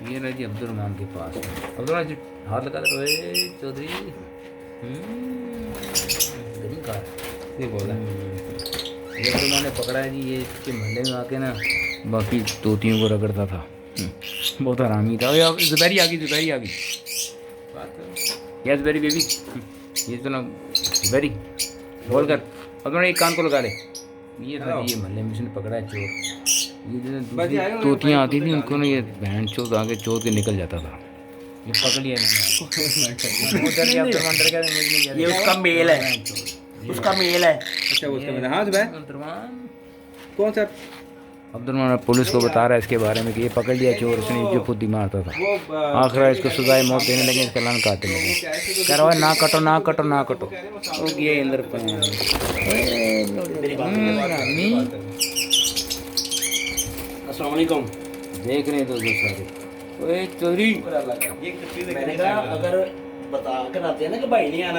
ये रहा जी अब्दुल रहमान के पास। अब्दुल रहमान जी हाथ लगा दे ओए चौधरी। गरीब कार ये बोल रहा है। ये अब्दुल रहमान ने पकड़ा है जी, ये इसके मोहल्ले में आके ना बाकी तोतियों को रगड़ता था। बहुत हरामी था। जुबैरी आ गई, जुबैरी आ गई। यस जुबैरी बेबी, ये तो ना जुबैरी बोल कर अब एक कान को लगा ले। ये था जी, ये मोहल्ले में इसने पकड़ा है चोर। ये जो दूसरी तोतियाँ आती थी उनको ना ये बहन चोद आगे चोद के निकल जाता था। ये पकड़ लिया इन्होंने। ये उसका मेल है, उसका मेल है। अच्छा उसका मतलब हाँ सुबह कौन सा अब्दुल रहमान पुलिस को बता रहा है इसके बारे में कि ये पकड़ लिया चोर, उसने जो खुद ही मारता था। आखिर इसको सजाए मौत देने लगे, इसका लान काटने लगे। कह रहा है ना कटो ना कटो ना कटो। वो गया अंदर अस्सलाम वालेकुम। देख रहे हैं तो सारे ओए चोरी। मैंने कहा अगर बता कर आते हैं ना कि भाई नहीं आना है।